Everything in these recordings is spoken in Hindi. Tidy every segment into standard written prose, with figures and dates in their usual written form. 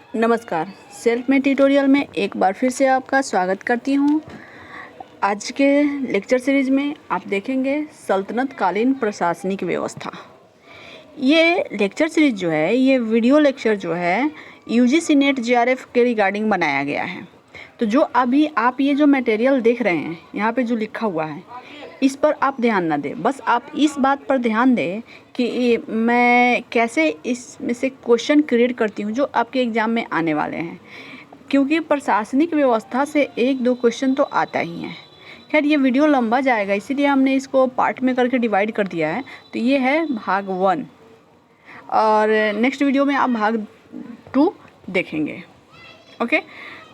नमस्कार। सेल्फ में ट्यूटोरियल में एक बार फिर से आपका स्वागत करती हूँ। आज के लेक्चर सीरीज में आप देखेंगे सल्तनत कालीन प्रशासनिक व्यवस्था। ये लेक्चर सीरीज जो है, ये वीडियो लेक्चर जो है यूजीसी नेट जीआरएफ के रिगार्डिंग बनाया गया है। तो जो अभी आप ये जो मटेरियल देख रहे हैं, यहाँ पे जो लिखा हुआ है, इस पर आप ध्यान ना दें। बस आप इस बात पर ध्यान दें कि मैं कैसे इसमें से क्वेश्चन क्रिएट करती हूँ जो आपके एग्ज़ाम में आने वाले हैं, क्योंकि प्रशासनिक व्यवस्था से एक दो क्वेश्चन तो आता ही है। खैर, ये वीडियो लंबा जाएगा, इसीलिए हमने इसको पार्ट में करके डिवाइड कर दिया है। तो ये है भाग 1 और नेक्स्ट वीडियो में आप भाग 2 देखेंगे। ओके,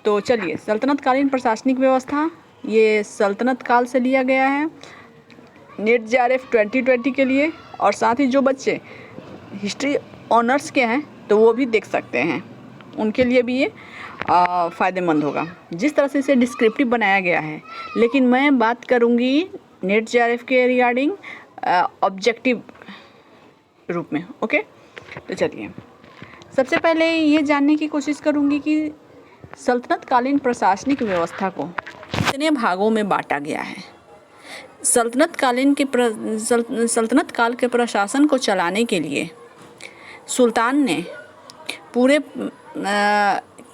तो चलिए, सल्तनत कालीन प्रशासनिक व्यवस्था ये सल्तनत काल से लिया गया है नेट जीआरएफ 2020 के लिए, और साथ ही जो बच्चे हिस्ट्री ऑनर्स के हैं तो वो भी देख सकते हैं, उनके लिए भी ये फ़ायदेमंद होगा। जिस तरह से इसे डिस्क्रिप्टिव बनाया गया है, लेकिन मैं बात करूँगी नेट जीआरएफ के रिगार्डिंग ऑब्जेक्टिव रूप में। ओके, तो चलिए, सबसे पहले ये जानने की कोशिश करूँगी कि सल्तनत कालीन प्रशासनिक व्यवस्था को कितने भागों में बांटा गया है। सल्तनत काल के प्रशासन को चलाने के लिए सुल्तान ने पूरे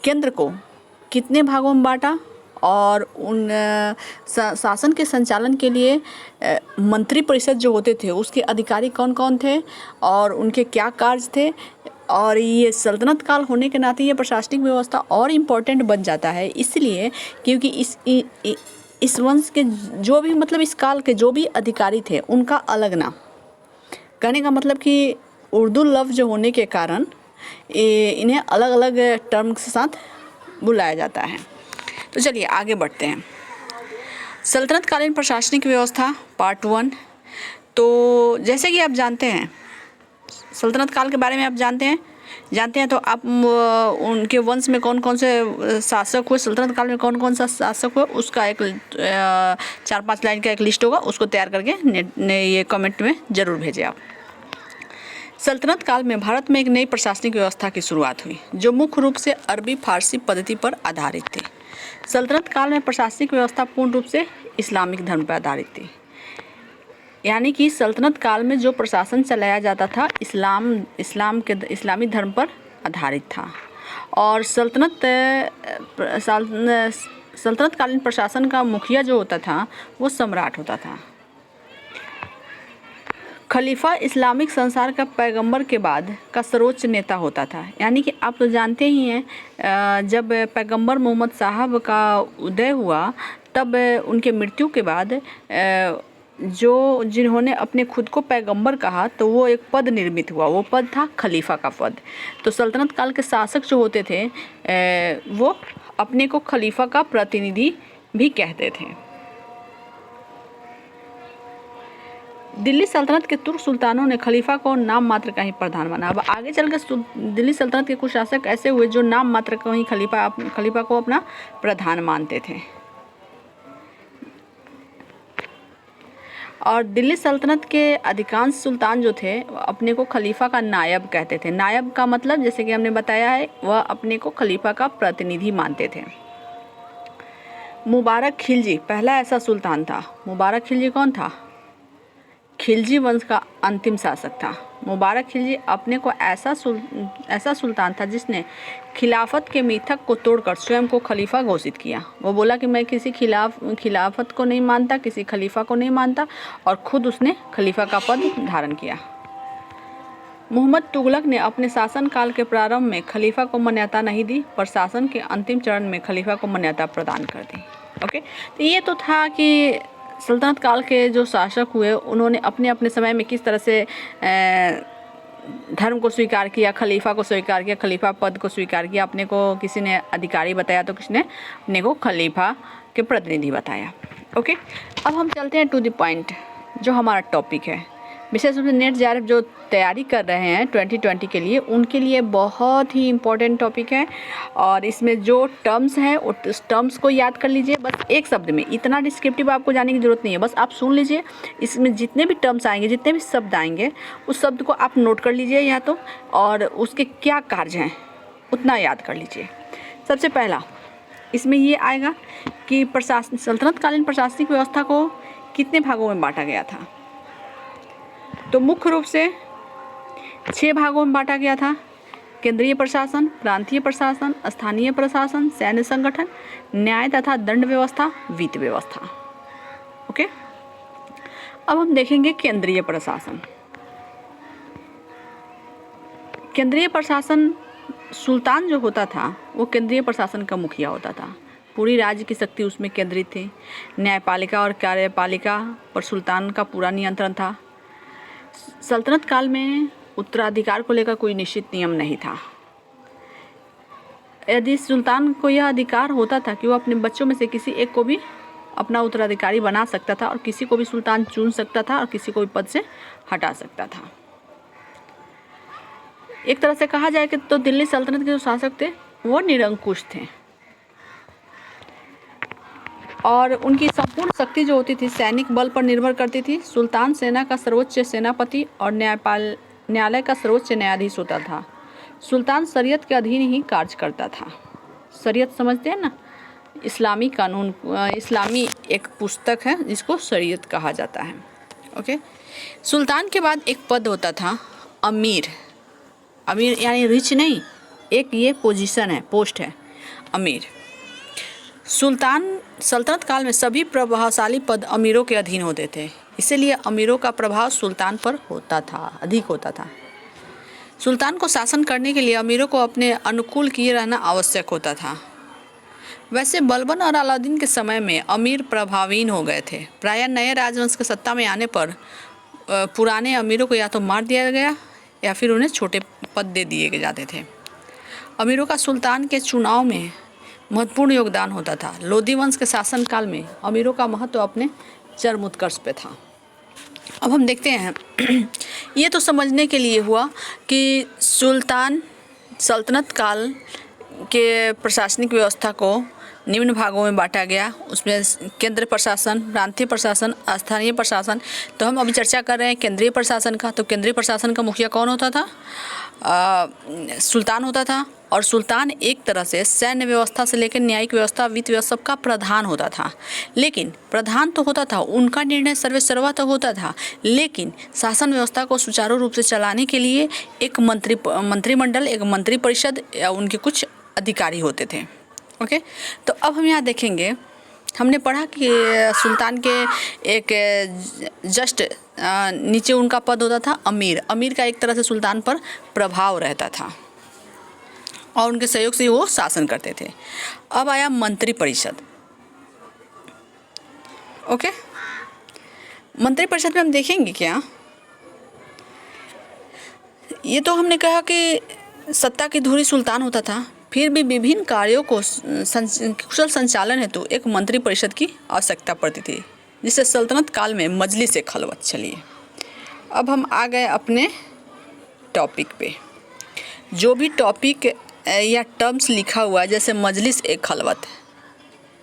केंद्र को कितने भागों में बांटा, और उन शासन के संचालन के लिए मंत्री परिषद जो होते थे उसके अधिकारी कौन कौन थे और उनके क्या कार्य थे। और ये सल्तनत काल होने के नाते ये प्रशासनिक व्यवस्था और इम्पोर्टेंट बन जाता है, इसलिए क्योंकि इस वंश के जो भी, मतलब इस काल के जो भी अधिकारी थे उनका अलग नाम, कहने का मतलब कि उर्दू लफ्ज़ होने के कारण इन्हें अलग अलग टर्म के साथ बुलाया जाता है। तो चलिए आगे बढ़ते हैं। सल्तनत कालीन प्रशासनिक व्यवस्था पार्ट 1। तो जैसे कि आप जानते हैं, सल्तनत काल के बारे में आप जानते हैं तो आप उनके वंश में कौन कौन से शासक हुए, सल्तनत काल में कौन कौन सा शासक हुआ, उसका एक 4-5 लाइन का एक लिस्ट होगा, उसको तैयार करके ये कमेंट में ज़रूर भेजें आप। सल्तनत काल में भारत में एक नई प्रशासनिक व्यवस्था की शुरुआत हुई जो मुख्य रूप से अरबी फारसी पद्धति पर आधारित थी। सल्तनत काल में प्रशासनिक व्यवस्था पूर्ण रूप से इस्लामिक धर्म पर आधारित थी, यानी कि सल्तनत काल में जो प्रशासन चलाया जाता था इस्लामी धर्म पर आधारित था। और सल्तनत कालीन प्रशासन का मुखिया जो होता था वो सम्राट होता था। खलीफा इस्लामिक संसार का पैगंबर के बाद का सर्वोच्च नेता होता था, यानी कि आप तो जानते ही हैं, जब पैगंबर मोहम्मद साहब का उदय हुआ तब उनके मृत्यु के बाद जिन्होंने अपने खुद को पैगंबर कहा तो वो एक पद निर्मित हुआ, वो पद था खलीफा का पद। तो सल्तनत काल के शासक जो होते थे वो अपने को खलीफा का प्रतिनिधि भी कहते थे। दिल्ली सल्तनत के तुर्क सुल्तानों ने खलीफा को नाम मात्र का ही प्रधान माना। अब आगे चलकर दिल्ली सल्तनत के कुछ शासक ऐसे हुए जो नाम मात्र का ही खलीफा को अपना प्रधान मानते थे। और दिल्ली सल्तनत के अधिकांश सुल्तान जो थे अपने को खलीफा का नायब कहते थे। नायब का मतलब, जैसे कि हमने बताया है, वह अपने को खलीफा का प्रतिनिधि मानते थे। मुबारक खिलजी पहला ऐसा सुल्तान था। मुबारक खिलजी कौन था? खिलजी वंश का अंतिम शासक था। मुबारक खिलजी अपने को ऐसा सुल्तान था जिसने खिलाफत के मिथक को तोड़कर स्वयं को खलीफा घोषित किया। वो बोला कि मैं किसी खिलाफत को नहीं मानता, किसी खलीफा को नहीं मानता, और खुद उसने खलीफा का पद धारण किया। मोहम्मद तुगलक ने अपने शासनकाल के प्रारंभ में खलीफा को मान्यता नहीं दी, पर शासन के अंतिम चरण में खलीफा को मान्यता प्रदान कर दी। ओके, तो ये तो था कि सल्तनत काल के जो शासक हुए उन्होंने अपने अपने समय में किस तरह से धर्म को स्वीकार किया, खलीफा को स्वीकार किया, खलीफा पद को स्वीकार किया। अपने को किसी ने अधिकारी बताया तो किसी ने अपने को खलीफा के प्रतिनिधि बताया। ओके, अब हम चलते हैं टू द पॉइंट, जो हमारा टॉपिक है। विशेष रूप से नेट जीआरएफ जो तैयारी कर रहे हैं 2020 के लिए, उनके लिए बहुत ही इम्पोर्टेंट टॉपिक है। और इसमें जो टर्म्स हैं उस टर्म्स को याद कर लीजिए, बस एक शब्द में। इतना डिस्क्रिप्टिव आपको जाने की ज़रूरत नहीं है, बस आप सुन लीजिए। इसमें जितने भी टर्म्स आएंगे, जितने भी शब्द आएंगे, उस शब्द को आप नोट कर लीजिए या तो, और उसके क्या कार्य हैं उतना याद कर लीजिए। सबसे पहला इसमें ये आएगा कि सल्तनतकालीन प्रशासनिक व्यवस्था को कितने भागों में बांटा गया था। तो मुख्य रूप से 6 भागों में बांटा गया था। केंद्रीय प्रशासन, प्रांतीय प्रशासन, स्थानीय प्रशासन, सैन्य संगठन, न्याय तथा दंड व्यवस्था, वित्त व्यवस्था। ओके, अब हम देखेंगे केंद्रीय प्रशासन। केंद्रीय प्रशासन, सुल्तान जो होता था वो केंद्रीय प्रशासन का मुखिया होता था। पूरी राज्य की शक्ति उसमें केंद्रित थी। न्यायपालिका और कार्यपालिका पर सुल्तान का पूरा नियंत्रण था। सल्तनत काल में उत्तराधिकार को लेकर कोई निश्चित नियम नहीं था। यदि सुल्तान को यह अधिकार होता था कि वो अपने बच्चों में से किसी एक को भी अपना उत्तराधिकारी बना सकता था और किसी को भी सुल्तान चुन सकता था और किसी को भी पद से हटा सकता था। एक तरह से कहा जाए कि तो दिल्ली सल्तनत के जो शासक थे वो निरंकुश थे और उनकी संपूर्ण शक्ति जो होती थी सैनिक बल पर निर्भर करती थी। सुल्तान सेना का सर्वोच्च सेनापति और न्यायालय का सर्वोच्च न्यायाधीश होता था। सुल्तान शरीयत के अधीन ही कार्य करता था। शरीयत समझते हैं ना, इस्लामी कानून, इस्लामी एक पुस्तक है जिसको शरीयत कहा जाता है। ओके, सुल्तान के बाद एक पद होता था अमीर। अमीर यानी रिच नहीं, एक ये पोजीशन है, पोस्ट है अमीर। सुल्तान सल्तनत काल में सभी प्रभावशाली पद अमीरों के अधीन होते थे, इसीलिए अमीरों का प्रभाव सुल्तान पर होता था, अधिक होता था। सुल्तान को शासन करने के लिए अमीरों को अपने अनुकूल किए रहना आवश्यक होता था। वैसे बलबन और अलाउद्दीन के समय में अमीर प्रभावहीन हो गए थे। प्रायः नए राजवंश के सत्ता में आने पर पुराने अमीरों को या तो मार दिया गया या फिर उन्हें छोटे पद दे दिए जाते थे। अमीरों का सुल्तान के चुनाव में महत्वपूर्ण योगदान होता था। लोधी वंश के शासनकाल में अमीरों का महत्व अपने चरम उत्कर्ष पे था। अब हम देखते हैं ये तो समझने के लिए हुआ कि सुल्तान सल्तनत काल के प्रशासनिक व्यवस्था को निम्न भागों में बांटा गया। उसमें केंद्र प्रशासन, प्रांतीय प्रशासन, स्थानीय प्रशासन। तो हम अभी चर्चा कर रहे हैं केंद्रीय प्रशासन का। तो केंद्रीय प्रशासन का मुखिया कौन होता था? सुल्तान होता था। और सुल्तान एक तरह से सैन्य व्यवस्था से लेकर न्यायिक व्यवस्था, वित्त व्यवस्था सबका प्रधान होता था। लेकिन प्रधान तो होता था, उनका निर्णय सर्वेसर्वा तक होता था, लेकिन शासन व्यवस्था को सुचारू रूप से चलाने के लिए एक मंत्रिमंडल, एक मंत्रिपरिषद या उनके कुछ अधिकारी होते थे। ओके, तो अब हम यहाँ देखेंगे, हमने पढ़ा कि सुल्तान के एक जस्ट नीचे उनका पद होता था अमीर। अमीर का एक तरह से सुल्तान पर प्रभाव रहता था और उनके सहयोग से वो शासन करते थे। अब आया मंत्रिपरिषद। ओके, मंत्रिपरिषद में हम देखेंगे क्या, ये तो हमने कहा कि सत्ता की धुरी सुल्तान होता था, फिर भी विभिन्न कार्यों को कुशल संचालन हेतु एक मंत्रिपरिषद की आवश्यकता पड़ती थी, जिसे सल्तनत काल में मजलिस ए खलवत। चलिए अब हम आ गए अपने टॉपिक पे। जो भी टॉपिक या टर्म्स लिखा हुआ है जैसे मजलिस ए खलवत,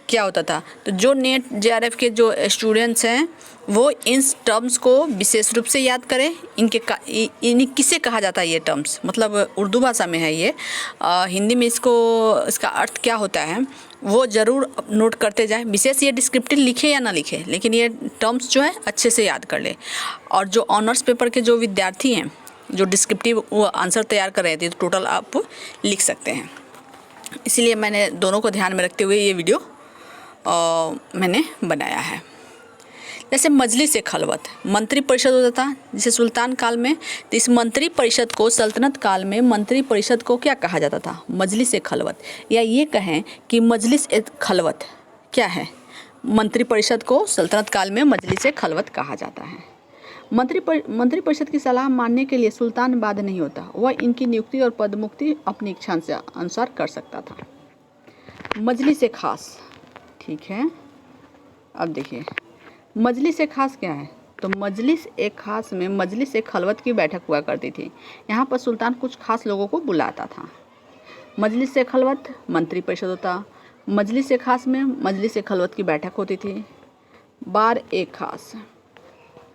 क्या होता था? तो जो नेट जेआरएफ के जो स्टूडेंट्स हैं वो इन टर्म्स को विशेष रूप से याद करें। इन्हें किसे कहा जाता है ये टर्म्स, मतलब उर्दू भाषा में है ये, हिंदी में इसका अर्थ क्या होता है वो ज़रूर नोट करते जाएं। विशेष ये डिस्क्रिप्टिव लिखे या ना लिखे, लेकिन ये टर्म्स जो है अच्छे से याद कर ले। और जो ऑनर्स पेपर के जो विद्यार्थी हैं जो डिस्क्रिप्टिव वो आंसर तैयार कर रहे थे, तो टोटल आप लिख सकते हैं। इसीलिए मैंने दोनों को ध्यान में रखते हुए ये वीडियो मैंने बनाया है। जैसे मजलिस ए खलवत, मंत्रिपरिषद होता था जिसे सुल्तान काल में, तो इस मंत्रिपरिषद को सल्तनत काल में मंत्रिपरिषद को क्या कहा जाता था? मजलिस ए खलवत। या ये कहें कि मजलिस ए खलवत क्या है? मंत्रिपरिषद को सल्तनत काल में मजलिस ए खलवत कहा जाता है। मंत्रिपरिषद की सलाह मानने के लिए सुल्तान बाध्य नहीं होता, वह इनकी नियुक्ति और पदमुक्ति अपनी इच्छा से अनुसार कर सकता था। मजलिस ए खास, ठीक है। अब देखिए मजलिस ए खास क्या है? तो मजलिस ए खास में मजलिस ए खलवत की बैठक हुआ करती थी। यहाँ पर सुल्तान कुछ खास लोगों को बुलाता था। मजलिस ए खलवत मंत्रिपरिषद होता, मजलिस ए खास में मजलिस ए खलवत की बैठक होती थी। बार ए खास,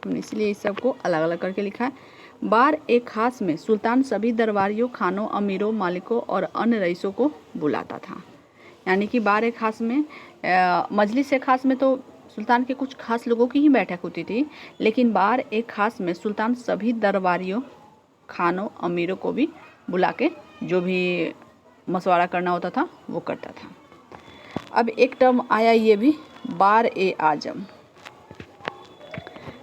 हमने इसलिए इस सबको अलग अलग करके लिखा है। बार ए खास में सुल्तान सभी दरबारियों, खानों, अमीरों, मालिकों और अन्य रईसों को बुलाता था। यानी कि बार ए खास में मजलिस ए खास में तो सुल्तान के कुछ खास लोगों की ही बैठक होती थी, लेकिन बार ए खास में सुल्तान सभी दरबारियों, खानों, अमीरों को भी बुला के जो भी मशवरा करना होता था वो करता था। अब एक टर्म आया ये भी, बार ए आजम।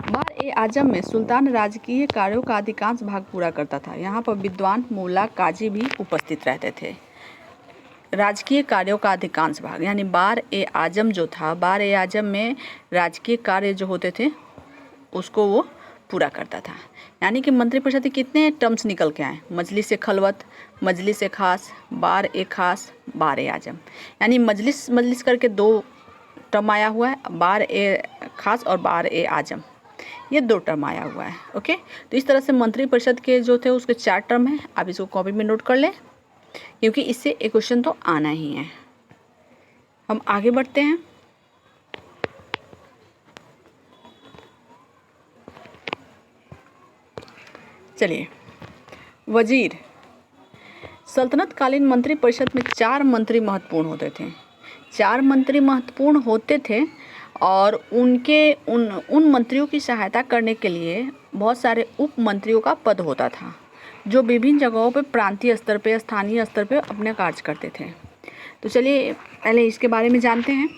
बार ए आजम में सुल्तान राजकीय कार्यों का अधिकांश भाग पूरा करता था। यहाँ पर विद्वान, मुल्ला, काजी भी उपस्थित रहते थे। राजकीय कार्यों का अधिकांश भाग यानी बार ए आजम जो था, बार ए आजम में राजकीय कार्य जो होते थे उसको वो पूरा करता था। यानी कि मंत्रिपरिषद के कितने टर्म्स निकल के आए, मजलिस ए खलवत, मजलिस ए खास, बार ए खास, बार ए आजम। यानी मजलिस करके 2 टर्म आया हुआ है, बार ए खास और बार ए आजम, ये 2 टर्म आया हुआ है। ओके, तो इस तरह से मंत्रिपरिषद के जो थे उसके 4 टर्म हैं। आप इसको कॉपी में नोट कर लें, क्योंकि इससे एक क्वेश्चन तो आना ही है। हम आगे बढ़ते हैं। चलिए, वजीर। सल्तनत कालीन मंत्रिपरिषद में 4 मंत्री महत्वपूर्ण होते थे। 4 मंत्री महत्वपूर्ण होते थे और उन मंत्रियों की सहायता करने के लिए बहुत सारे उप मंत्रियों का पद होता था, जो विभिन्न जगहों पर प्रांतीय स्तर पे, स्थानीय स्तर पे अपने कार्य करते थे। तो चलिए पहले इसके बारे में जानते हैं।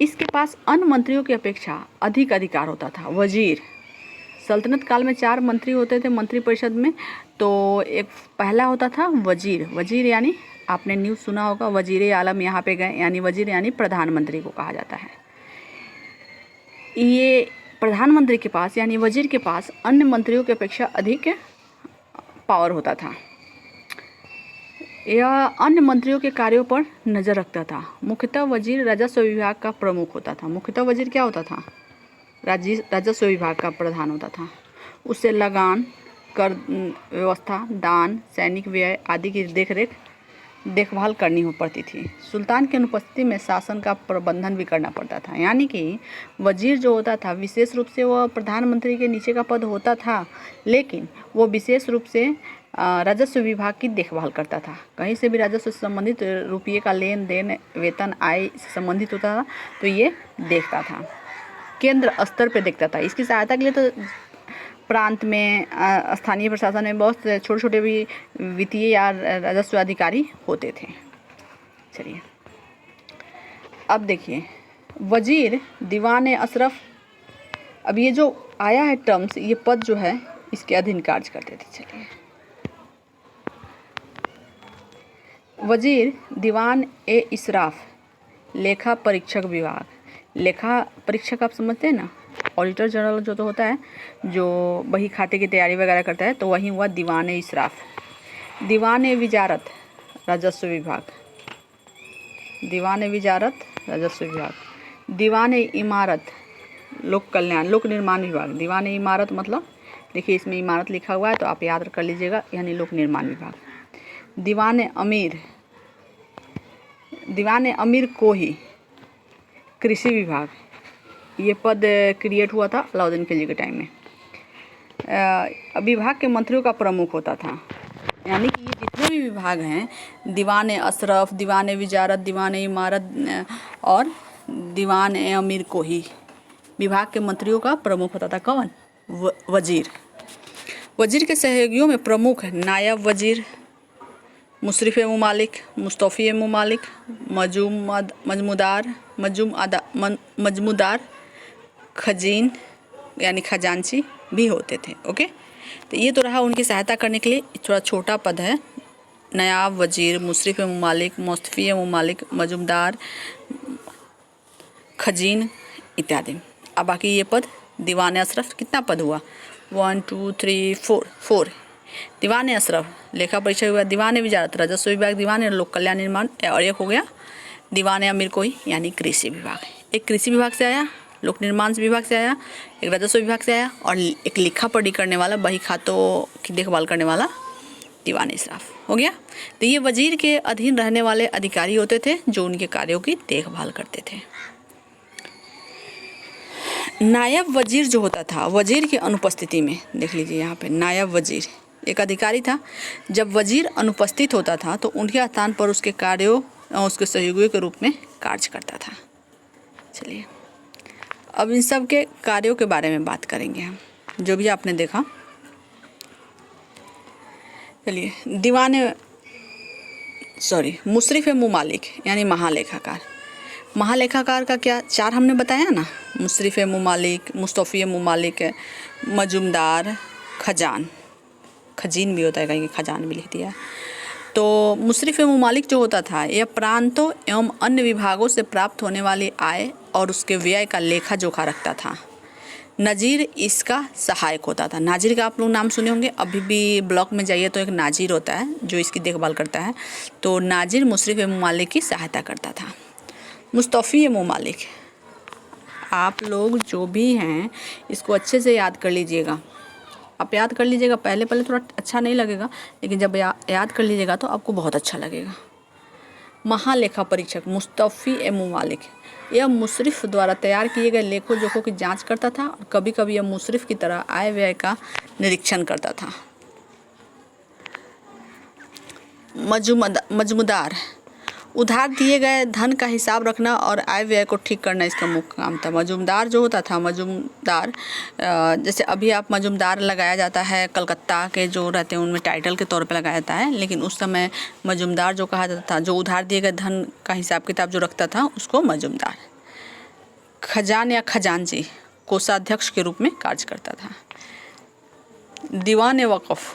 इसके पास अन्य मंत्रियों की अपेक्षा अधिक अधिकार होता था। वजीर, सल्तनत काल में 4 मंत्री होते थे मंत्रिपरिषद में। तो एक पहला होता था वजीर। वजीर यानी आपने न्यूज़ सुना होगा, वजीर आलम यहाँ पे गए, यानी वजीर यानी प्रधानमंत्री को कहा जाता है। ये प्रधानमंत्री के पास यानी वजीर के पास अन्य मंत्रियों की अपेक्षा अधिक पावर होता था। यह अन्य मंत्रियों के कार्यों पर नज़र रखता था। मुख्यतः वजीर राजस्व विभाग का प्रमुख होता था। मुख्यतः वजीर क्या होता था? राजस्व विभाग का प्रधान होता था। उससे लगान, कर व्यवस्था, दान, सैनिक व्यय आदि की देखभाल करनी हो पड़ती थी। सुल्तान की अनुपस्थिति में शासन का प्रबंधन भी करना पड़ता था। यानी कि वजीर जो होता था विशेष रूप से वह प्रधानमंत्री के नीचे का पद होता था, लेकिन वो विशेष रूप से राजस्व विभाग की देखभाल करता था। कहीं से भी राजस्व से संबंधित रुपये का लेन देन, वेतन, आय से संबंधित होता था तो ये देखता था, केंद्र स्तर पे देखता था। इसकी सहायता के लिए तो प्रांत में, स्थानीय प्रशासन में बहुत छोटे छोटे भी वित्तीय या राजस्व अधिकारी होते थे। चलिए अब देखिए, वजीर, दीवान अशरफ। अब ये जो आया है टर्म्स, ये पद जो है इसके अधीन कार्य करते थे। चलिए, वजीर, दीवान ए इशराफ, लेखा परीक्षक विभाग। लेखा परीक्षक आप समझते हैं ना, ऑडिटर जनरल जो तो होता है, जो बही खाते की तैयारी वगैरह करता है, तो वही हुआ दीवान ए इशराफ। दीवान ए विजारत, राजस्व विभाग। दीवान ए विजारत, राजस्व विभाग। दीवान ए इमारत, लोक कल्याण, लोक निर्माण विभाग। दीवान ए इमारत मतलब, देखिए इसमें इमारत लिखा हुआ है तो आप याद कर लीजिएगा, यानी लोक निर्माण विभाग। दीवान ए अमीर, दीवान ए अमीर कोही, कृषि विभाग। ये पद क्रिएट हुआ था अलाउद्दीन खिलजी के टाइम में। विभाग के मंत्रियों का प्रमुख होता था। यानी कि ये जितने भी विभाग हैं, दीवान ए अशरफ, दीवान ए विजारत, दीवान ए इमारत और दीवान ए अमीर कोही, विभाग के मंत्रियों का प्रमुख होता था। कौन? वजीर। वजीर के सहयोगियों में प्रमुख नायब वजीर, मुशरिफ ए मुमालिक, मुस्तफ़ी ए मुमालिक, मजमुदार, खजीन यानी खजांची भी होते थे। ओके, तो ये तो रहा उनकी सहायता करने के लिए। थोड़ा छोटा पद है, नायब वजीर, मुशरिफ ए मुमालिक, मुस्तफ़ी ए मुमालिक, मजमुदार, खजीन इत्यादि। अब बाकी ये पद, दीवान अशरफ, कितना पद हुआ? 1 2 3 4। दीवान अशरफ लेखा परीक्षक हुआ, दीवान विजारत राजस्व विभाग, दीवान लोक कल्याण निर्माण, और एक हो गया दीवान अमीर कोई यानी कृषि विभाग। एक कृषि विभाग से आया, लोक निर्माण विभाग से आया, एक राजस्व विभाग से आया, और एक लिखा पढ़ी करने वाला, बही खातों की देखभाल करने वाला दीवान अशरफ हो गया। तो ये वजीर के अधीन रहने वाले अधिकारी होते थे जो उनके कार्यों की देखभाल करते थे। नायब वजीर जो होता था, वजीर की अनुपस्थिति में, देख लीजिए यहाँ पे नायब वजीर एक अधिकारी था। जब वजीर अनुपस्थित होता था तो उनके स्थान पर उसके कार्यों और उसके सहयोगियों के रूप में कार्य करता था। चलिए अब इन सब के कार्यों के बारे में बात करेंगे हम, जो भी आपने देखा। चलिए मुशरिफ मुमालिक यानी महालेखाकार। महालेखाकार का क्या चार हमने बताया ना, मुशरिफ मुमालिक, मुस्तफ़ी मुमालिक, मजुमदार, खजीन भी होता है, कहीं खजान भी लिख दिया। तो मुशरिफ मुमालिक जो होता था यह प्रांतों एवं अन्य विभागों से प्राप्त होने वाली आय और उसके व्यय का लेखा जोखा रखता था। नाजिर इसका सहायक होता था। नाजिर का आप लोग नाम सुने होंगे, अभी भी ब्लॉक में जाइए तो एक नाजिर होता है जो इसकी देखभाल करता है। तो नाजिर मुशरिफ मुमालिक की सहायता करता था। मुस्तफ़ी मुमालिक, आप लोग जो भी हैं इसको अच्छे से याद कर लीजिएगा। आप याद कर लीजिएगा, पहले थोड़ा अच्छा नहीं लगेगा, लेकिन जब याद कर लीजिएगा तो आपको बहुत अच्छा लगेगा। महालेखा परीक्षक मुस्तफ़ी मुमालिक, यह मुशरिफ द्वारा तैयार किए गए लेखों जोखों की जांच करता था और कभी कभी यह मुशरिफ की तरह आय व्यय का निरीक्षण करता था। मजमुदार, उधार दिए गए धन का हिसाब रखना और आय व्यय को ठीक करना इसका मुख्य काम था। मजूमदार जो होता था, जैसे अभी आप मजूमदार लगाया जाता है, कलकत्ता के जो रहते हैं उनमें टाइटल के तौर पे लगाया जाता है, लेकिन उस समय मजूमदार जो कहा जाता था, जो उधार दिए गए धन का हिसाब किताब जो रखता था उसको मजूमदार। खजान या खजांची कोषाध्यक्ष के रूप में कार्य करता था। दीवान वक़ुफ़,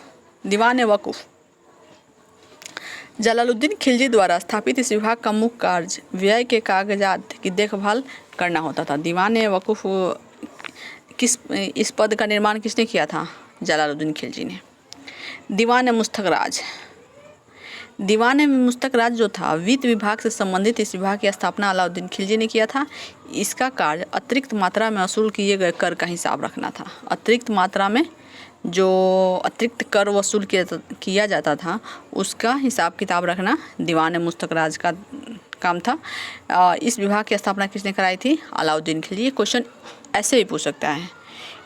जलालुद्दीन खिलजी द्वारा स्थापित इस विभाग का मुख्य कार्य व्यय के कागजात की देखभाल करना होता था। दीवान वक़ुफ़ इस पद का निर्माण किसने किया था? जलालुद्दीन खिलजी ने। दीवान मुस्तक राज जो था वित्त विभाग से संबंधित इस विभाग की स्थापना अलाउद्दीन खिलजी ने किया था। इसका कार्य अतिरिक्त मात्रा में वसूल किए गए कर का हिसाब रखना था। अतिरिक्त मात्रा में जो अतिरिक्त कर वसूल किया जाता था उसका हिसाब किताब रखना दीवान मुस्तक राज का काम था। इस विभाग की स्थापना किसने कराई थी? अलाउद्दीन खिलजी। क्वेश्चन ऐसे भी पूछ सकता है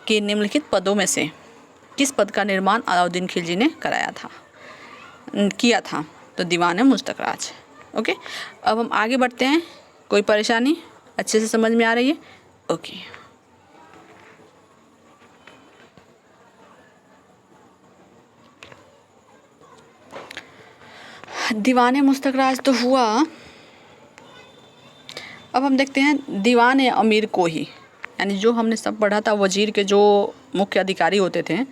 कि निम्नलिखित पदों में से किस पद का निर्माण अलाउद्दीन खिलजी ने किया था? तो दीवान मुस्तक राज। ओके, अब हम आगे बढ़ते हैं। कोई परेशानी अच्छे से समझ में आ रही है? ओके, दीवान मुस्तक राज तो हुआ। अब हम देखते हैं दीवान अमीर कोही, यानी जो हमने सब पढ़ा था वजीर के जो मुख्य अधिकारी होते थे।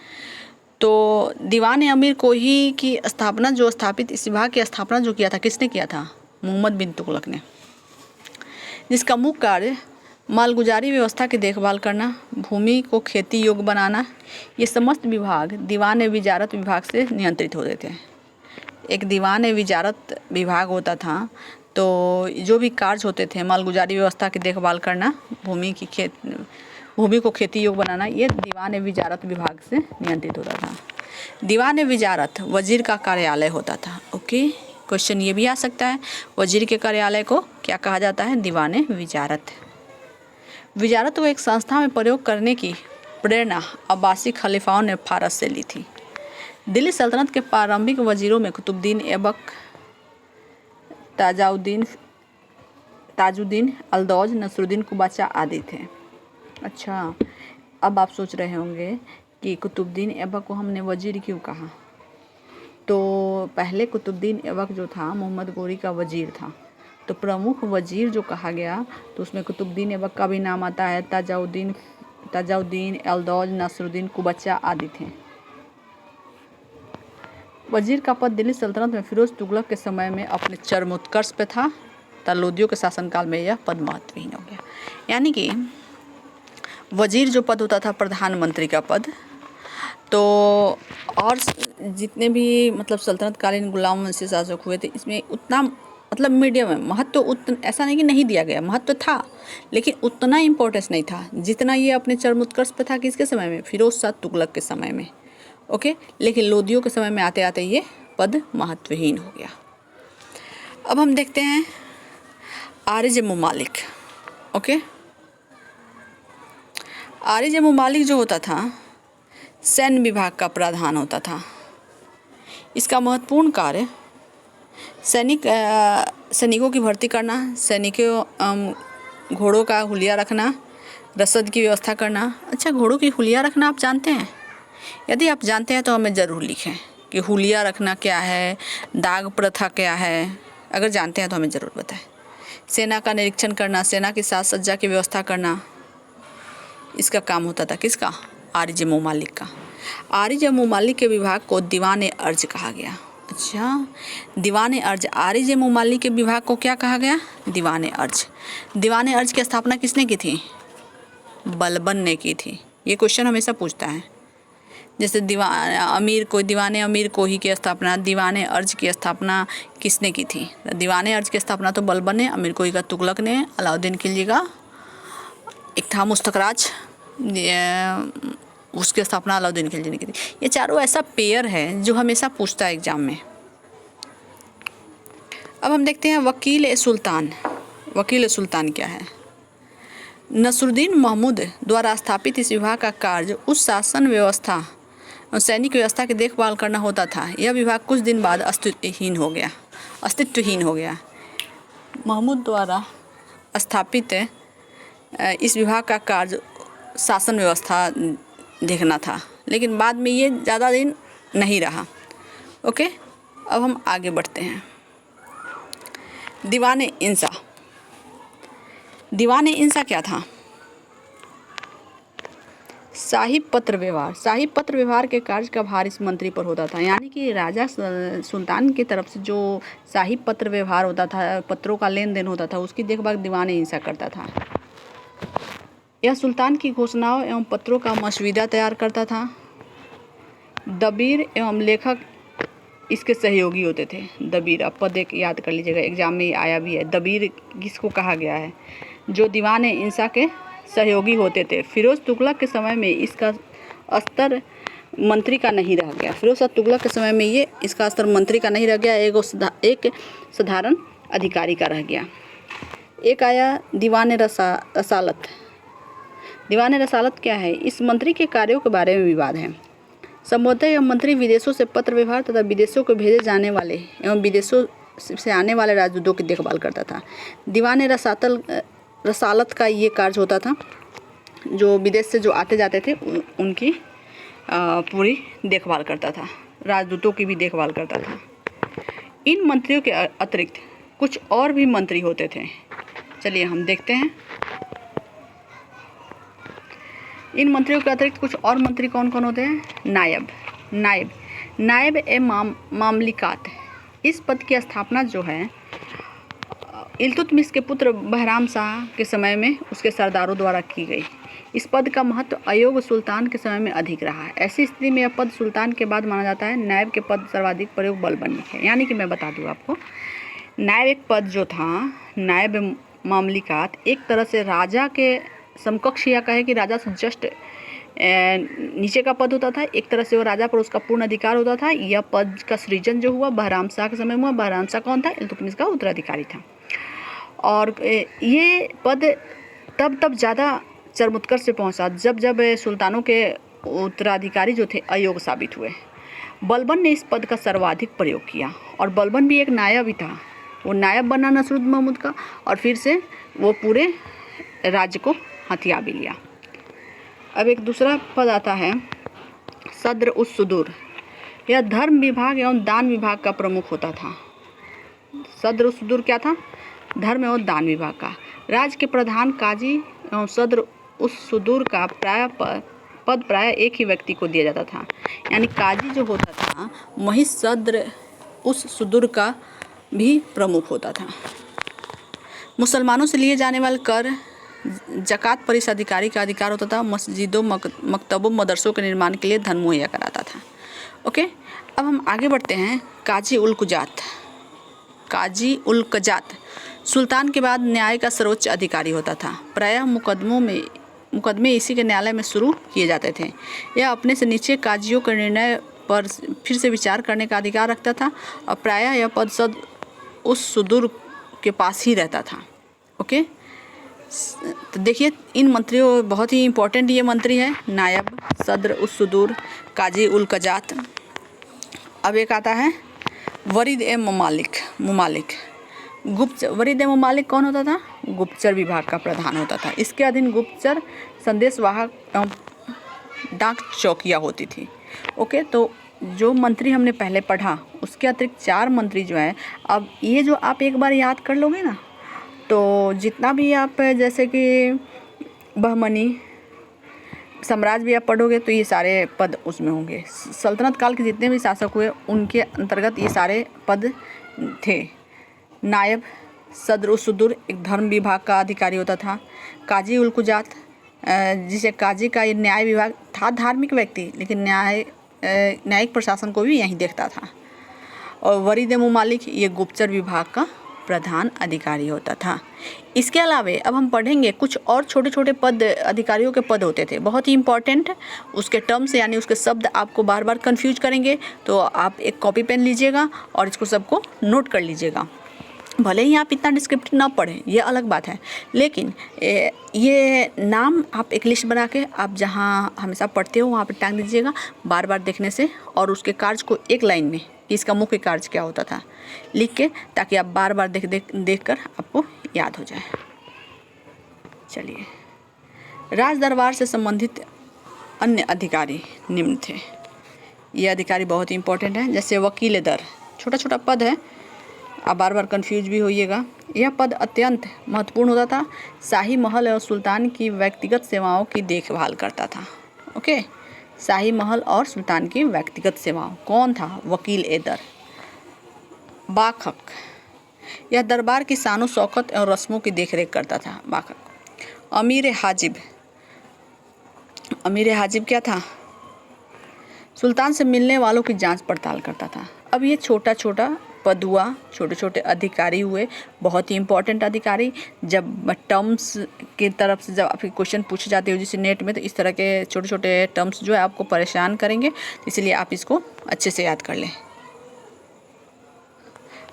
तो दीवान अमीर कोही की स्थापित इस विभाग की स्थापना जो किया था किसने किया था? मोहम्मद बिन तुगलक ने, जिसका मुख्य कार्य मालगुजारी व्यवस्था की देखभाल करना, भूमि को खेती योग्य बनाना, ये समस्त विभाग दीवान विजारत विभाग से नियंत्रित होते थे। एक दीवान विजारत विभाग होता था, तो जो भी कार्य होते थे मालगुजारी व्यवस्था की देखभाल करना, भूमि को खेती योग्य बनाना, ये दीवान विजारत विभाग से नियंत्रित होता था। दीवान विजारत वजीर का कार्यालय होता था। ओके, क्वेश्चन ये भी आ सकता है, वजीर के कार्यालय को क्या कहा जाता है? दीवान विजारत। विजारत को एक संस्था में प्रयोग करने की प्रेरणा अब्बासी खलीफाओं ने फारस से ली थी। दिल्ली सल्तनत के प्रारंभिक वजीरों में कुतुबुद्दीन ऐबक, ताजुद्दीन, अल्दौज, नसरुद्दीन कुबाचा आदि थे। अच्छा, अब आप सोच रहे होंगे कि कुतुबुद्दीन ऐबक को हमने वजीर क्यों कहा? तो पहले कुतुबुद्दीन ऐबक जो था मोहम्मद गोरी का वजीर था, तो प्रमुख वजीर जो कहा गया तो उसमें कुतुबुद्दीन ऐबक का भी नाम आता है। ताजुद्दीन, अल्दौज, नसरुद्दीन कुबाचा आदि थे। वजीर का पद दिल्ली सल्तनत में फिरोज तुगलक के समय में अपने चरमोत्कर्ष पे था। लोदियों के शासनकाल में यह पद महत्वहीन हो गया। यानी कि वजीर जो पद होता था प्रधानमंत्री का पद, तो और जितने भी मतलब सल्तनतकालीन गुलाम वंशी शासक हुए थे इसमें उतना मतलब मीडियम है महत्व, उतना ऐसा नहीं कि नहीं दिया गया, महत्व था लेकिन उतना इम्पोर्टेंस नहीं था जितना ये अपने चरमोत्कर्ष पे था। किसके समय में? फिरोज शाह तुगलक के समय में। ओके, लेकिन लोदियों के समय में आते आते ये पद महत्वहीन हो गया। अब हम देखते हैं आरिज मुमालिक। ओके, आरिज मुमालिक जो होता था सैन्य विभाग का प्रधान होता था। इसका महत्वपूर्ण कार्य सैनिकों की भर्ती करना, घोड़ों का हुलिया रखना, रसद की व्यवस्था करना। अच्छा, घोड़ों की हुलिया रखना आप जानते हैं? यदि आप जानते हैं तो हमें ज़रूर लिखें कि हुलिया रखना क्या है, दाग प्रथा क्या है। अगर जानते हैं तो हमें ज़रूर बताएं। सेना का निरीक्षण करना, सेना की साज सज्जा की व्यवस्था करना, इसका काम होता था किसका? आरिज मुमालिक का। आरिज मुमालिक के विभाग को दीवान अर्ज कहा गया। अच्छा, दीवान अर्ज, आरिज मुमालिक के विभाग को क्या कहा गया? दीवान अर्ज। दीवान अर्ज की स्थापना किसने की थी? बलबन ने की थी। ये क्वेश्चन हमेशा पूछता है। जैसे दीवाने अमीर कोही की स्थापना, दीवान अर्ज की स्थापना किसने की थी? दीवान अर्ज की स्थापना तो बलबन ने, अमीर कोही का तुगलक ने, अलाउद्दीन खिलजी का एक था मुस्तकराज, उसकी स्थापना अलाउद्दीन खिलजी ने की थी। ये चारों ऐसा पेयर है जो हमेशा पूछता है एग्जाम में। अब हम देखते हैं वकील ए सुल्तान। वकील ए सुल्तान क्या है? नसरुद्दीन महमूद द्वारा स्थापित इस विभाग का कार्य उस शासन व्यवस्था और सैनिक व्यवस्था की देखभाल करना होता था। यह विभाग कुछ दिन बाद अस्तित्वहीन हो गया। महमूद द्वारा स्थापित इस विभाग का कार्य शासन व्यवस्था देखना था, लेकिन बाद में ये ज़्यादा दिन नहीं रहा। ओके, अब हम आगे बढ़ते हैं। दीवान इंसा। दीवान इंसा क्या था? साहिब पत्र व्यवहार। साहिब पत्र व्यवहार के कार्य का भार इस मंत्री पर होता था। यानी कि राजा सुल्तान की तरफ से जो साहिब पत्र व्यवहार होता था, पत्रों का लेन देन होता था, उसकी देखभाल दीवान इंसा करता था। यह सुल्तान की घोषणाओं एवं पत्रों का मसवीदा तैयार करता था। दबीर एवं लेखक इसके सहयोगी होते थे। दबीर, आप पद एक याद कर लीजिएगा, एग्जाम में आया भी है। दबीर किसको कहा गया है? जो दीवान इंसा के सहयोगी होते थे। फिरोज तुगलक के समय में इसका स्तर मंत्री का नहीं रह गया। फिरोज तुगलक के समय में ये इसका स्तर मंत्री का नहीं रह गया, एक साधारण अधिकारी का रह गया। एक आया दीवान रसालत। दीवान रसालत क्या है? इस मंत्री के कार्यों के बारे में विवाद है। संभवतः यह मंत्री विदेशों से पत्र व्यवहार तथा विदेशों को भेजे जाने वाले एवं विदेशों से आने वाले राजदूतों की देखभाल करता था। दीवान रसालत का ये कार्य होता था, जो विदेश से जो आते जाते थे उनकी पूरी देखभाल करता था, राजदूतों की भी देखभाल करता था। इन मंत्रियों के अतिरिक्त कुछ और भी मंत्री होते थे। चलिए हम देखते हैं। इन मंत्रियों के अतिरिक्त कुछ और मंत्री कौन कौन होते हैं? नायब ए मामलिकात। इस पद की स्थापना जो है इल्तुतमिश के पुत्र बहराम शाह के समय में उसके सरदारों द्वारा की गई। इस पद का महत्व अय्यूब सुल्तान के समय में अधिक रहा है। ऐसी स्थिति में यह पद सुल्तान के बाद माना जाता है। नायब के पद सर्वाधिक प्रयोग बलबन में है। यानी कि मैं बता दूं आपको, नायब एक पद जो था, नायब मामलिकात, एक तरह से राजा के समकक्ष, या कहे कि राजा से जस्ट नीचे का पद होता था। एक तरह से वो राजा पर उसका पूर्ण अधिकार होता था। यह पद का सृजन जो हुआ बहराम शाह के समय में हुआ। बहराम शाह कौन था? इल्तुतमिश का उत्तराधिकारी था। और ये पद तब ज़्यादा चरमोत्कर्ष से पहुंचा जब सुल्तानों के उत्तराधिकारी जो थे अयोग्य साबित हुए। बलबन ने इस पद का सर्वाधिक प्रयोग किया, और बलबन भी एक नायब ही था। वो नायब बना नसरुद्दीन महमूद का, और फिर से वो पूरे राज्य को हथिया भी लिया। अब एक दूसरा पद आता है सद्र उस सुदूर। यह धर्म विभाग एवं दान विभाग का प्रमुख होता था। सद्र उस सुदूर क्या था? धर्म एवं दान विभाग का। राज्य के प्रधान काजी एवं सद्र उस सुदूर का पद प्राय एक ही व्यक्ति को दिया जाता था। यानी काजी जो होता था वही सद्र उस सुदूर का भी प्रमुख होता था। मुसलमानों से लिए जाने वाले कर ज़कात पर इस अधिकारी का अधिकार होता था। मस्जिदों, मकतबों, मदरसों के निर्माण के लिए धन मुहैया कराता था। ओके, अब हम आगे बढ़ते हैं। काजी उल क़ज़ात सुल्तान के बाद न्याय का सर्वोच्च अधिकारी होता था। प्रायः मुकदमे इसी के न्यायालय में शुरू किए जाते थे। यह अपने से नीचे काजियों के निर्णय पर फिर से विचार करने का अधिकार रखता था, और प्रायः यह पद उस सुदूर के पास ही रहता था। ओके, तो देखिए इन मंत्रियों, बहुत ही इम्पोर्टेंट ये मंत्री है, नायब, सदर उस सुदूर, काजी उल कजात। अब एक आता है वरीद ए मुमालिक। गुप्तचर, वरीद ए मुमालिक कौन होता था? गुप्तचर विभाग का प्रधान होता था। इसके अधीन गुप्तचर, संदेशवाहक एवं डाक चौकियाँ होती थी। ओके, तो जो मंत्री हमने पहले पढ़ा उसके अतिरिक्त 4 मंत्री जो हैं, अब ये जो आप एक बार याद कर लोगे ना, तो जितना भी आप जैसे कि बहमनी साम्राज्य भी आप पढ़ोगे तो ये सारे पद उसमें होंगे। सल्तनत काल के जितने भी शासक हुए उनके अंतर्गत ये सारे पद थे। नायब, सदर उस सुदूर एक धर्म विभाग का अधिकारी होता था। काजी उल कुजात, जिसे काजी का ये न्याय विभाग था, धार्मिक व्यक्ति लेकिन न्यायिक प्रशासन को भी यहीं देखता था। और वरीद मुमालिक ये गुप्तचर विभाग का प्रधान अधिकारी होता था। इसके अलावा अब हम पढ़ेंगे कुछ और छोटे छोटे पद, अधिकारियों के पद होते थे, बहुत ही इंपॉर्टेंट। उसके टर्म्स यानी उसके शब्द आपको बार बार कंफ्यूज करेंगे, तो आप एक कॉपी पेन लीजिएगा और इसको सबको नोट कर लीजिएगा। भले ही आप इतना डिस्क्रिप्टिव ना पढ़ें, ये अलग बात है, लेकिन ये नाम आप एक लिस्ट बना के आप जहाँ हमेशा पढ़ते हो वहाँ पर टांग दीजिएगा, बार बार देखने से, और उसके कार्य को एक लाइन में कि इसका मुख्य कार्य क्या होता था लिख के, ताकि आप बार बार देख कर आपको याद हो जाए। चलिए, राज दरबार से संबंधित अन्य अधिकारी निम्न थे। ये अधिकारी बहुत ही इंपॉर्टेंट है। जैसे वकील दर, छोटा छोटा पद है, आप बार बार कंफ्यूज भी होइएगा। यह पद अत्यंत महत्वपूर्ण होता था। शाही महल और सुल्तान की व्यक्तिगत सेवाओं की देखभाल करता था। ओके, शाही महल और सुल्तान की व्यक्तिगत सेवाओं, कौन था? वकील ए दर। बाखक, यह दरबार की शानो शौकत और रस्मों की देखरेख करता था। बाखक। अमीर हाजिब, अमीर हाजिब क्या था? सुल्तान से मिलने वालों की जांच पड़ताल करता था। अब ये छोटा छोटा पद हुआ, छोटे छोटे अधिकारी हुए, बहुत ही इंपॉर्टेंट अधिकारी। जब टर्म्स की तरफ से जब आपके क्वेश्चन पूछे जाते हो जैसे नेट में, तो इस तरह के छोटे छोटे टर्म्स जो है आपको परेशान करेंगे, इसलिए आप इसको अच्छे से याद कर लें।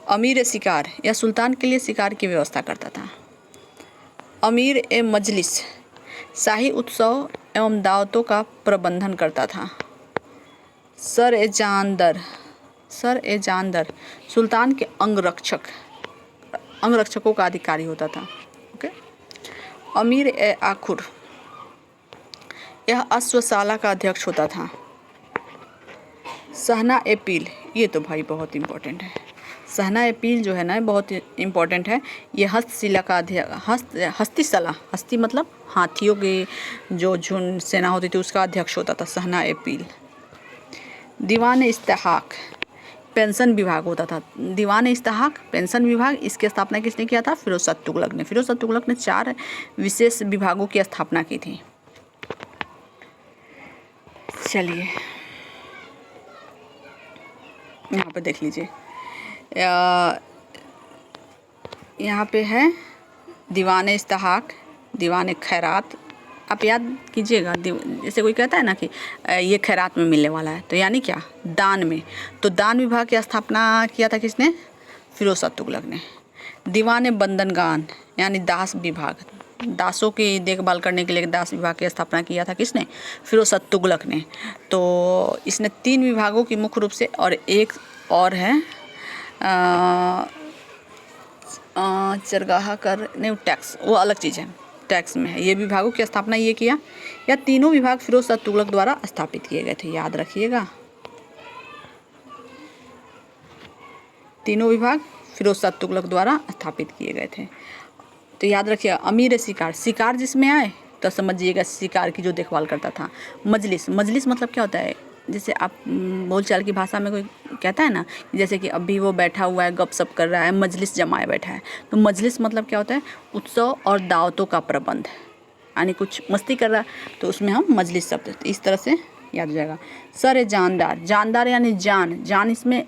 अमीर शिकार, यह सुल्तान के लिए शिकार की व्यवस्था करता था। अमीर ए मजलिस, शाही उत्सव एवं दावतों का प्रबंधन करता था। सर ए जानदर, सर ए जानदर सुल्तान के अंगरक्षकों का अधिकारी होता था। ओके। अमीर ए आखुर, यह अश्वशाला का अध्यक्ष होता था। सहना ए पील, ये तो भाई बहुत इम्पोर्टेंट है। सहना ए पील जो है ना बहुत इम्पोर्टेंट है। ये हस्तशिला का हस्तिशाला, हस्ती मतलब हाथियों की जो झुंड सेना होती थी उसका अध्यक्ष होता था सहना ए पील। दीवान इस्तेहाक, पेंशन विभाग होता था। दीवान इस्तेहाक पेंशन विभाग, इसकी स्थापना किसने किया था? फिरोज शाह तुगलक ने। फिरोज शाह तुगलक ने 4 विशेष विभागों की स्थापना की थी। चलिए यहाँ पे देख लीजिए, यहाँ पे है दीवान इस्तेहाक, दीवान खैरात। आप याद कीजिएगा, जैसे कोई कहता है ना कि ये खैरात में मिलने वाला है, तो यानी क्या? दान में। तो दान विभाग की स्थापना किया था किसने? फिरोज शाह तुगलक ने। दीवान बंदनगान यानी दास विभाग, दासों की देखभाल करने के लिए दास विभाग की स्थापना किया था किसने? फिरोज शाह तुगलक ने। तो इसने 3 विभागों की मुख्य रूप से, और एक और है चरगाह कर नहीं, टैक्स, वो अलग चीज़ है, टैक्स में है। ये विभागों की स्थापना ये किया। या तीनों विभाग फिरोज शाह तुगलक द्वारा स्थापित किए गए थे, याद रखिएगा। तीनों विभाग फिरोज शाह तुगलक द्वारा स्थापित किए गए थे। तो याद रखिएगा। अमीर शिकार, शिकार जिसमें आए तो समझिएगा शिकार की जो देखभाल करता था। मजलिस, मजलिस मतलब क्या होता है? जैसे आप बोलचाल की भाषा में कोई कहता है ना, जैसे कि अभी वो बैठा हुआ है, गपशप कर रहा है, मजलिस जमाए बैठा है, तो मजलिस मतलब क्या होता है? उत्सव और दावतों का प्रबंध, यानी कुछ मस्ती कर रहा है तो उसमें हम मजलिस शब्द, इस तरह से याद हो जाएगा। सर ए जानदार, जानदार यानी जान, जान इसमें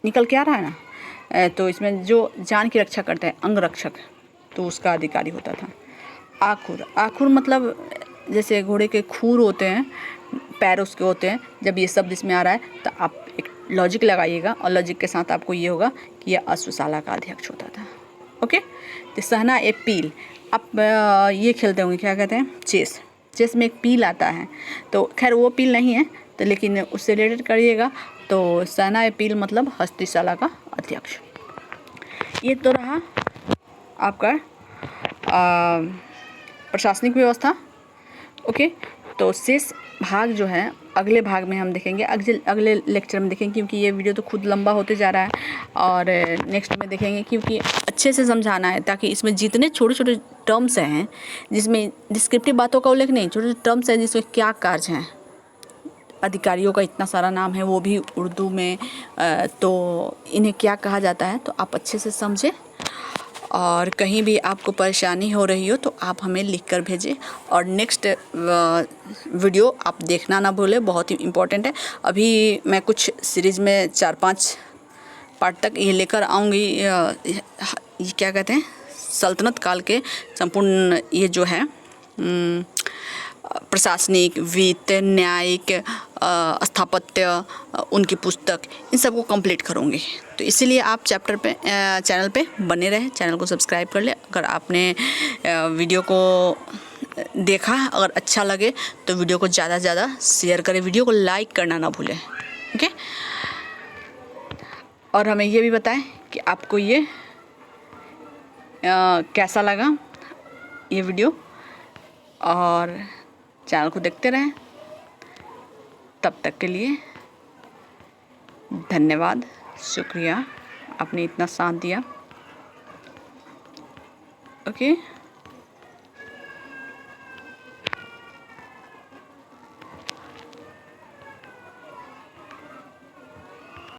निकल के आ रहा है ना, तो इसमें जो जान की रक्षा करता है, अंगरक्षक, तो उसका अधिकारी होता था। आखुर, आखुर मतलब जैसे घोड़े के खूर होते हैं, पैर उसके होते हैं। जब ये शब्द इसमें आ रहा है तो आप एक लॉजिक लगाइएगा, और लॉजिक के साथ आपको ये होगा कि यह अश्वशाला का अध्यक्ष होता था। ओके। तो सहना ए पील, आप ये खेलते होंगे, क्या कहते हैं, चेस। चेस में एक पील आता है, तो खैर वो पील नहीं है, तो लेकिन उससे रिलेटेड करिएगा। तो सहना ए पील मतलब हस्तिशाला का अध्यक्ष। ये तो रहा आपका प्रशासनिक व्यवस्था। ओके, तो शेष भाग जो है अगले भाग में हम देखेंगे, अगले लेक्चर में देखेंगे, क्योंकि ये वीडियो तो खुद लंबा होते जा रहा है। और नेक्स्ट में देखेंगे, क्योंकि अच्छे से समझाना है, ताकि इसमें जितने छोटे छोटे टर्म्स हैं, जिसमें डिस्क्रिप्टिव बातों का उल्लेख नहीं, छोटे छोटे टर्म्स हैं जिसमें क्या कार्य हैं, अधिकारियों का इतना सारा नाम है वो भी उर्दू में, तो इन्हें क्या कहा जाता है, तो आप अच्छे से समझें। और कहीं भी आपको परेशानी हो रही हो तो आप हमें लिख कर भेजें। और नेक्स्ट वीडियो आप देखना ना भूलें, बहुत ही इम्पोर्टेंट है। अभी मैं कुछ सीरीज़ में 4-5 पार्ट तक ये लेकर आऊँगी, ये क्या कहते हैं, सल्तनत काल के संपूर्ण ये जो है प्रशासनिक, वित्त, न्यायिक, स्थापत्य, उनकी पुस्तक, इन सबको कंप्लीट करूँगी। तो इसीलिए आप चैनल पे बने रहें, चैनल को सब्सक्राइब कर लें। अगर आपने वीडियो को देखा, अगर अच्छा लगे तो वीडियो को ज़्यादा से ज़्यादा शेयर करें, वीडियो को लाइक करना ना भूलें। ओके, और हमें ये भी बताएं कि आपको ये कैसा लगा ये वीडियो, और चैनल को देखते रहें। तब तक के लिए धन्यवाद, शुक्रिया, आपने इतना साथ दिया। ओके।